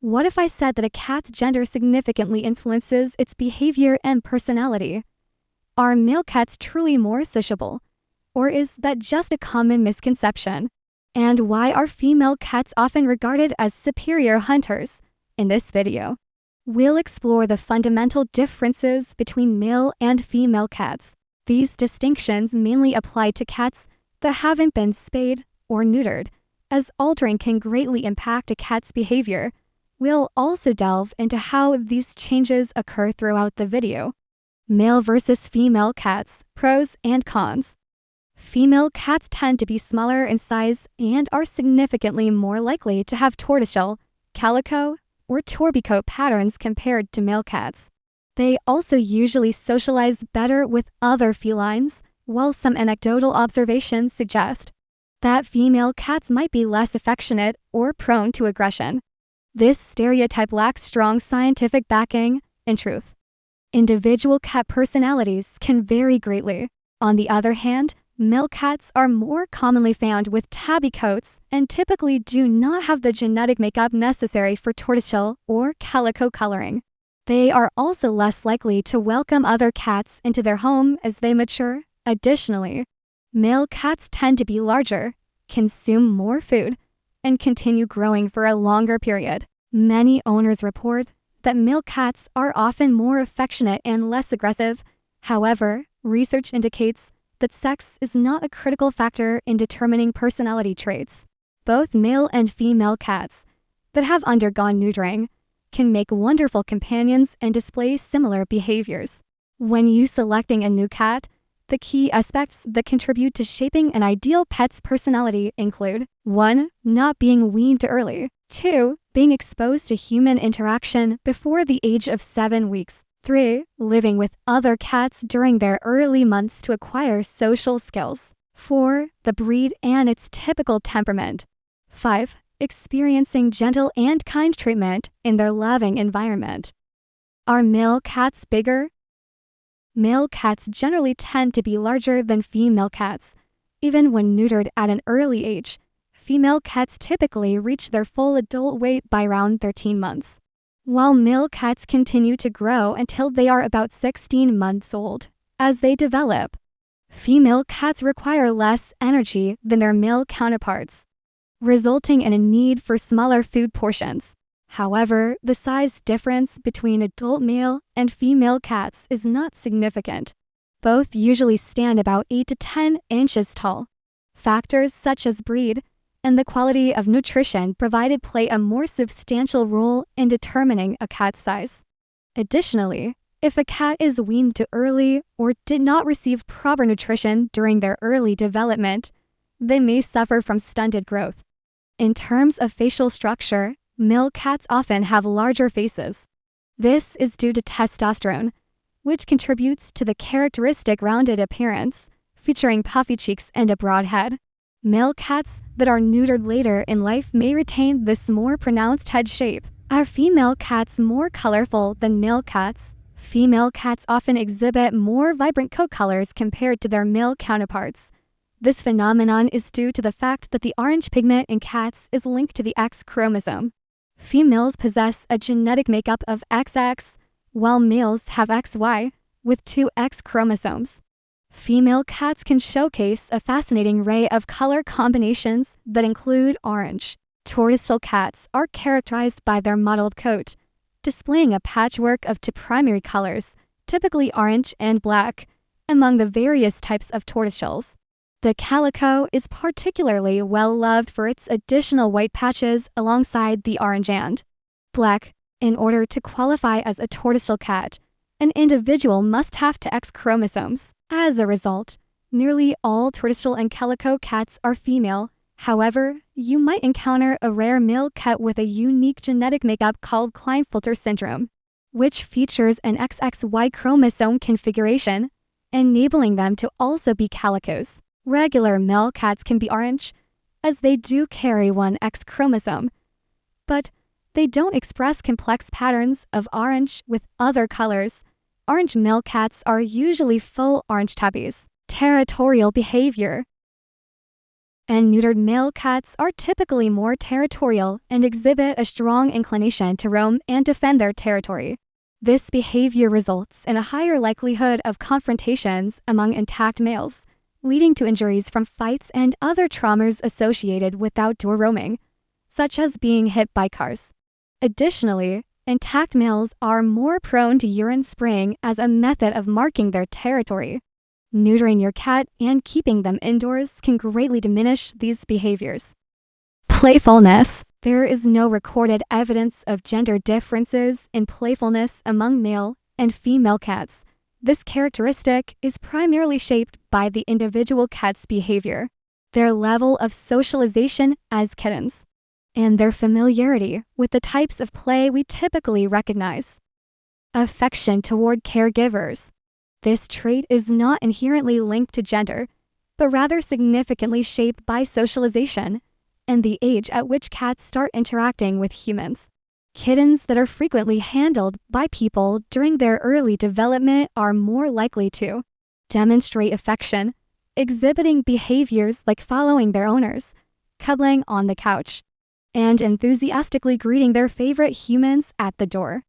What if I said that a cat's gender significantly influences its behavior and personality? Are male cats truly more sociable? Or is that just a common misconception? And why are female cats often regarded as superior hunters? In this video, we'll explore the fundamental differences between male and female cats. These distinctions mainly apply to cats that haven't been spayed or neutered, as altering can greatly impact a cat's behavior. We'll also delve into how these changes occur throughout the video. Male versus female cats, pros and cons. Female cats tend to be smaller in size and are significantly more likely to have tortoiseshell, calico, or tourbillon patterns compared to male cats. They also usually socialize better with other felines, while some anecdotal observations suggest that female cats might be less affectionate or prone to aggression. This stereotype lacks strong scientific backing. In truth, individual cat personalities can vary greatly. On the other hand, male cats are more commonly found with tabby coats and typically do not have the genetic makeup necessary for tortoiseshell or calico coloring. They are also less likely to welcome other cats into their home as they mature. Additionally, male cats tend to be larger, consume more food, and continue growing for a longer period. Many owners report that male cats are often more affectionate and less aggressive. However, research indicates that sex is not a critical factor in determining personality traits. Both male and female cats that have undergone neutering can make wonderful companions and display similar behaviors. When you selecting a new cat, the key aspects that contribute to shaping an ideal pet's personality include 1. Not being weaned early. 2. Being exposed to human interaction before the age of 7 weeks. 3. Living with other cats during their early months to acquire social skills. 4. The breed and its typical temperament. 5. Experiencing gentle and kind treatment in their loving environment. Are male cats bigger? Male cats generally tend to be larger than female cats. Even when neutered at an early age, female cats typically reach their full adult weight by around 13 months, while male cats continue to grow until they are about 16 months old. As they develop, female cats require less energy than their male counterparts, resulting in a need for smaller food portions. However, the size difference between adult male and female cats is not significant. Both usually stand about 8 to 10 inches tall. Factors such as breed and the quality of nutrition provided play a more substantial role in determining a cat's size. Additionally, if a cat is weaned too early or did not receive proper nutrition during their early development, they may suffer from stunted growth. In terms of facial structure, male cats often have larger faces. This is due to testosterone, which contributes to the characteristic rounded appearance, featuring puffy cheeks and a broad head. Male cats that are neutered later in life may retain this more pronounced head shape. Are female cats more colorful than male cats? Female cats often exhibit more vibrant coat colors compared to their male counterparts. This phenomenon is due to the fact that the orange pigment in cats is linked to the X chromosome. Females possess a genetic makeup of XX, while males have XY, with 2 X chromosomes. Female cats can showcase a fascinating array of color combinations that include orange. Tortoiseshell cats are characterized by their mottled coat, displaying a patchwork of 2 primary colors, typically orange and black, among the various types of tortoiseshells. The calico is particularly well loved for its additional white patches alongside the orange and black. In order to qualify as a tortoiseshell cat, an individual must have 2 X chromosomes. As a result, nearly all tortoiseshell and calico cats are female. However, you might encounter a rare male cat with a unique genetic makeup called Klinefelter syndrome, which features an XXY chromosome configuration, enabling them to also be calicos. Regular male cats can be orange, as they do carry 1 X chromosome, but they don't express complex patterns of orange with other colors. Orange male cats are usually full orange tabbies. Territorial behavior. And neutered male cats are typically more territorial and exhibit a strong inclination to roam and defend their territory. This behavior results in a higher likelihood of confrontations among intact males, leading to injuries from fights and other traumas associated with outdoor roaming, such as being hit by cars. Additionally, intact males are more prone to urine spraying as a method of marking their territory. Neutering your cat and keeping them indoors can greatly diminish these behaviors. Playfulness. There is no recorded evidence of gender differences in playfulness among male and female cats. This characteristic is primarily shaped by the individual cat's behavior, their level of socialization as kittens, and their familiarity with the types of play we typically recognize. Affection toward caregivers. This trait is not inherently linked to gender, but rather significantly shaped by socialization and the age at which cats start interacting with humans. Kittens that are frequently handled by people during their early development are more likely to demonstrate affection, exhibiting behaviors like following their owners, cuddling on the couch, and enthusiastically greeting their favorite humans at the door.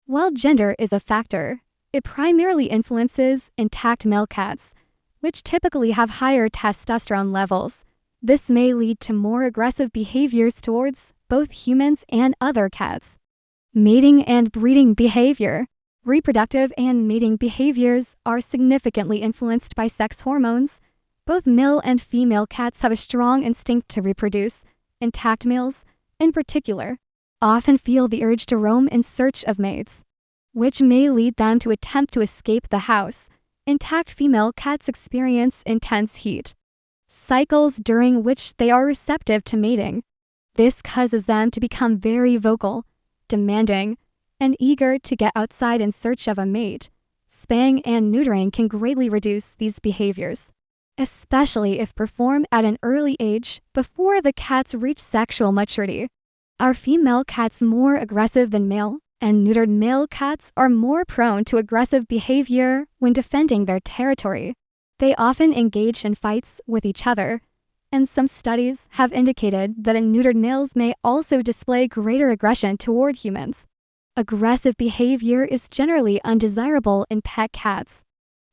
While gender is a factor, it primarily influences intact male cats, which typically have higher testosterone levels. This may lead to more aggressive behaviors towards both humans and other cats. Mating and breeding behavior. Reproductive and mating behaviors are significantly influenced by sex hormones. Both male and female cats have a strong instinct to reproduce. Intact males, in particular, often feel the urge to roam in search of mates, which may lead them to attempt to escape the house. Intact female cats experience intense heat cycles during which they are receptive to mating. This causes them to become very vocal, demanding, and eager to get outside in search of a mate. Spaying and neutering can greatly reduce these behaviors, especially if performed at an early age before the cats reach sexual maturity. Are female cats more aggressive than male? And neutered male cats are more prone to aggressive behavior when defending their territory. They often engage in fights with each other, and some studies have indicated that neutered males may also display greater aggression toward humans. Aggressive behavior is generally undesirable in pet cats.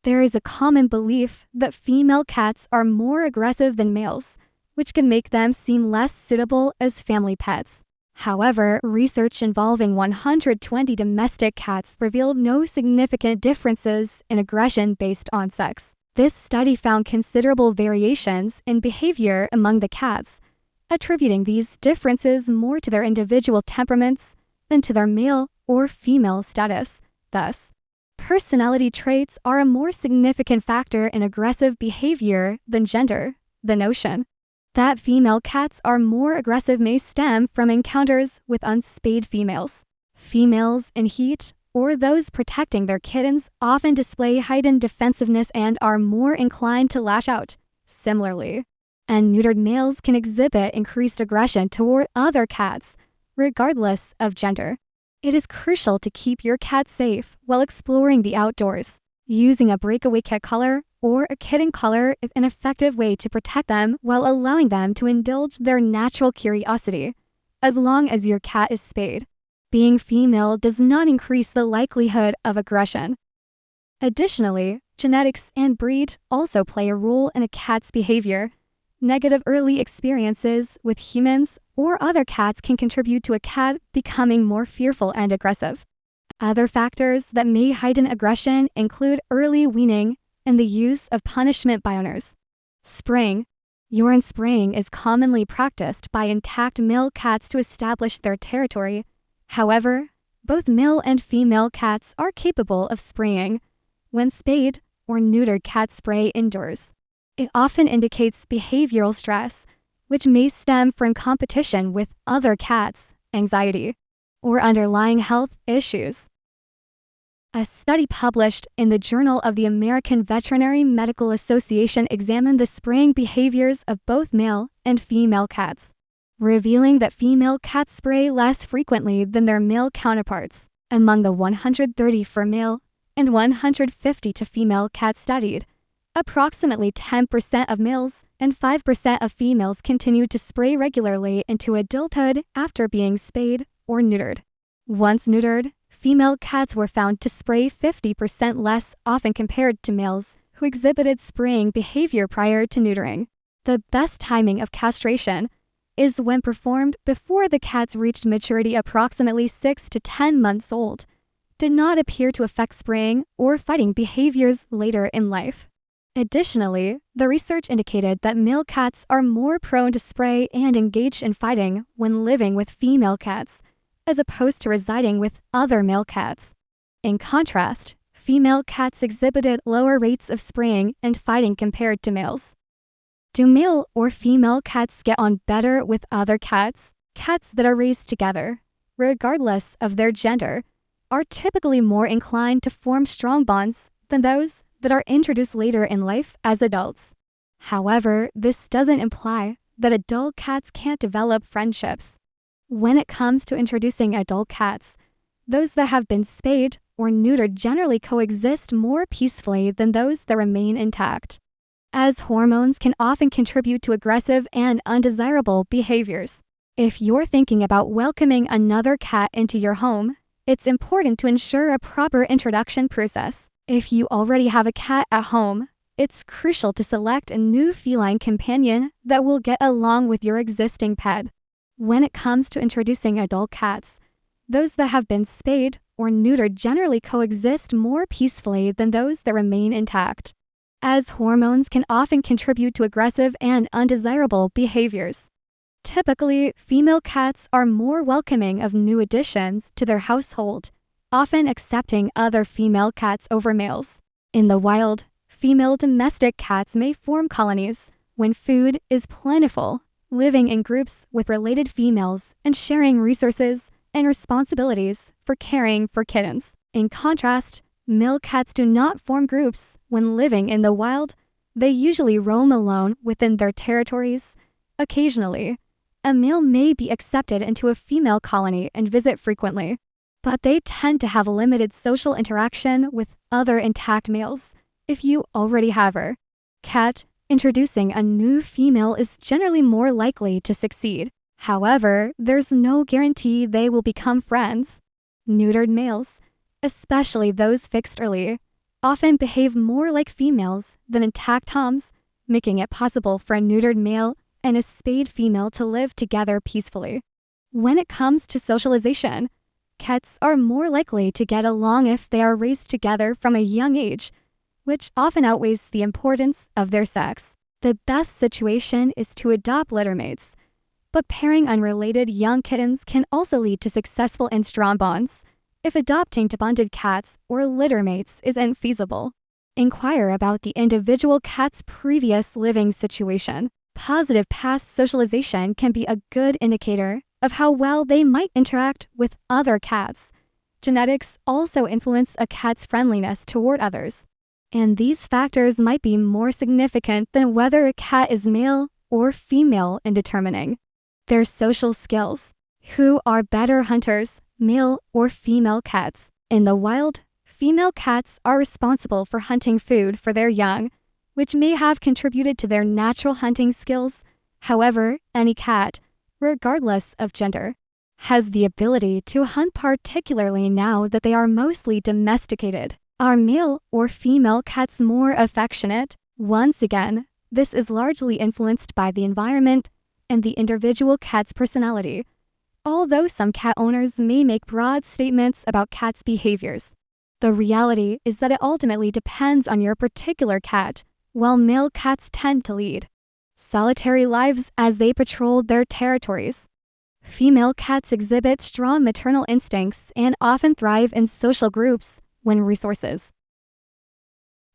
There is a common belief that female cats are more aggressive than males, which can make them seem less suitable as family pets. However, research involving 120 domestic cats revealed no significant differences in aggression based on sex. This study found considerable variations in behavior among the cats, attributing these differences more to their individual temperaments than to their male or female status. Thus, personality traits are a more significant factor in aggressive behavior than gender. The notion that female cats are more aggressive may stem from encounters with unspayed females. Females in heat or those protecting their kittens often display heightened defensiveness and are more inclined to lash out. Similarly, and neutered males can exhibit increased aggression toward other cats, regardless of gender. It is crucial to keep your cat safe while exploring the outdoors. Using a breakaway cat collar or a kitten collar is an effective way to protect them while allowing them to indulge their natural curiosity, as long as your cat is spayed. Being female does not increase the likelihood of aggression. Additionally, genetics and breed also play a role in a cat's behavior. Negative early experiences with humans or other cats can contribute to a cat becoming more fearful and aggressive. Other factors that may heighten aggression include early weaning and the use of punishment by owners. Spraying. Urine spraying is commonly practiced by intact male cats to establish their territory. However, both male and female cats are capable of spraying. When spayed or neutered cats spray indoors, it often indicates behavioral stress, which may stem from competition with other cats, anxiety, or underlying health issues. A study published in the Journal of the American Veterinary Medical Association examined the spraying behaviors of both male and female cats, revealing that female cats spray less frequently than their male counterparts. Among the 130 for male and 150 to female cats studied, Approximately 10% of males and 5% of females continued to spray regularly into adulthood after being spayed or neutered. Once neutered, female cats were found to spray 50% less often compared to males who exhibited spraying behavior prior to neutering. The best timing of castration is when performed before the cats reached maturity, approximately 6 to 10 months old, did not appear to affect spraying or fighting behaviors later in life. Additionally, the research indicated that male cats are more prone to spray and engage in fighting when living with female cats, as opposed to residing with other male cats. In contrast, female cats exhibited lower rates of spraying and fighting compared to males. Do male or female cats get on better with other cats? Cats that are raised together, regardless of their gender, are typically more inclined to form strong bonds than those that are introduced later in life as adults. However, this doesn't imply that adult cats can't develop friendships. When it comes to introducing adult cats, those that have been spayed or neutered generally coexist more peacefully than those that remain intact, as hormones can often contribute to aggressive and undesirable behaviors. If you're thinking about welcoming another cat into your home, it's important to ensure a proper introduction process. If you already have a cat at home, it's crucial to select a new feline companion that will get along with your existing pet. When it comes to introducing adult cats, those that have been spayed or neutered generally coexist more peacefully than those that remain intact, as hormones can often contribute to aggressive and undesirable behaviors. Typically, female cats are more welcoming of new additions to their household, often accepting other female cats over males. In the wild, female domestic cats may form colonies when food is plentiful, living in groups with related females and sharing resources and responsibilities for caring for kittens. In contrast, male cats do not form groups when living in the wild. They usually roam alone within their territories. Occasionally, a male may be accepted into a female colony and visit frequently, but they tend to have limited social interaction with other intact males. If you already have a cat, introducing a new female is generally more likely to succeed. However, there's no guarantee they will become friends. Neutered males, especially those fixed early, often behave more like females than intact toms, making it possible for a neutered male and a spayed female to live together peacefully. When it comes to socialization, cats are more likely to get along if they are raised together from a young age, which often outweighs the importance of their sex. The best situation is to adopt littermates, but pairing unrelated young kittens can also lead to successful and strong bonds. If adopting to bonded cats or littermates is infeasible, inquire about the individual cat's previous living situation. Positive past socialization can be a good indicator of how well they might interact with other cats. Genetics also influence a cat's friendliness toward others, and these factors might be more significant than whether a cat is male or female in determining their social skills. Who are better hunters, male or female cats? In the wild, female cats are responsible for hunting food for their young, which may have contributed to their natural hunting skills. However, any cat, regardless of gender, has the ability to hunt, particularly now that they are mostly domesticated. Are male or female cats more affectionate? Once again, this is largely influenced by the environment and the individual cat's personality. Although some cat owners may make broad statements about cats' behaviors, the reality is that it ultimately depends on your particular cat. While male cats tend to lead solitary lives as they patrol their territories, female cats exhibit strong maternal instincts and often thrive in social groups when resources.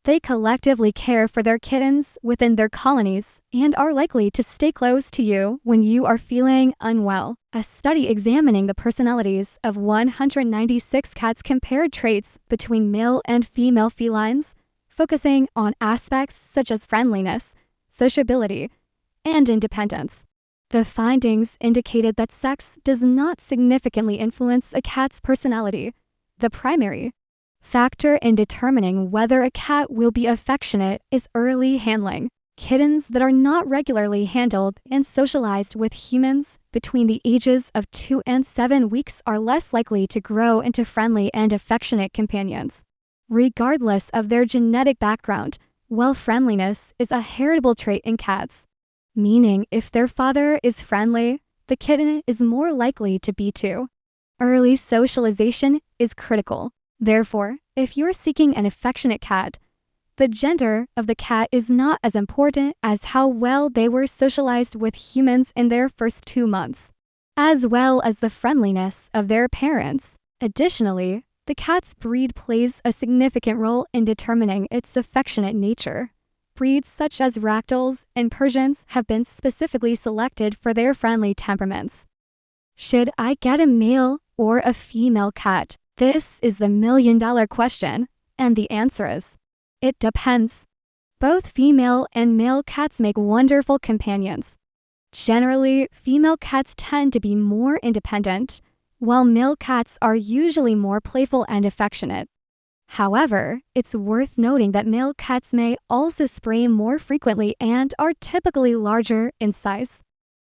They collectively care for their kittens within their colonies and are likely to stay close to you when you are feeling unwell. A study examining the personalities of 196 cats compared traits between male and female felines, focusing on aspects such as friendliness, sociability, and independence. The findings indicated that sex does not significantly influence a cat's personality. The primary factor in determining whether a cat will be affectionate is early handling. Kittens that are not regularly handled and socialized with humans between the ages of 2 and 7 weeks are less likely to grow into friendly and affectionate companions. Regardless of their genetic background, friendliness is a heritable trait in cats, meaning if their father is friendly, the kitten is more likely to be too. Early socialization is critical. Therefore, if you're seeking an affectionate cat, the gender of the cat is not as important as how well they were socialized with humans in their first 2 months, as well as the friendliness of their parents. Additionally, the cat's breed plays a significant role in determining its affectionate nature. Breeds such as Ragdolls and Persians have been specifically selected for their friendly temperaments. Should I get a male or a female cat? This is the million-dollar question, and the answer is, it depends. Both female and male cats make wonderful companions. Generally, female cats tend to be more independent, while male cats are usually more playful and affectionate. However, it's worth noting that male cats may also spray more frequently and are typically larger in size.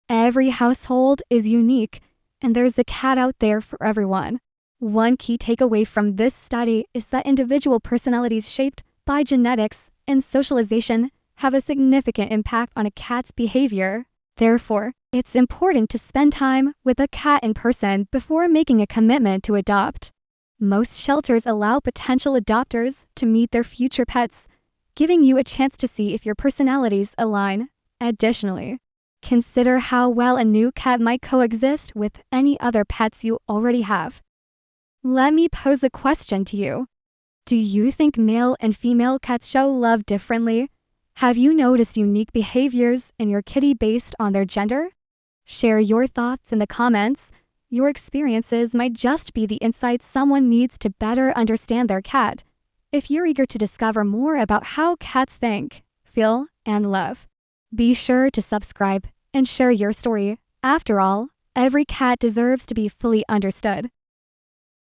Every household is unique, and there's a cat out there for everyone. One key takeaway from this study is that individual personalities shaped by genetics and socialization have a significant impact on a cat's behavior. Therefore, it's important to spend time with a cat in person before making a commitment to adopt. Most shelters allow potential adopters to meet their future pets, giving you a chance to see if your personalities align. Additionally, consider how well a new cat might coexist with any other pets you already have. Let me pose a question to you. Do you think male and female cats show love differently? Have you noticed unique behaviors in your kitty based on their gender? Share your thoughts in the comments. Your experiences might just be the insights someone needs to better understand their cat. If you're eager to discover more about how cats think, feel, and love, be sure to subscribe and share your story. After all, every cat deserves to be fully understood.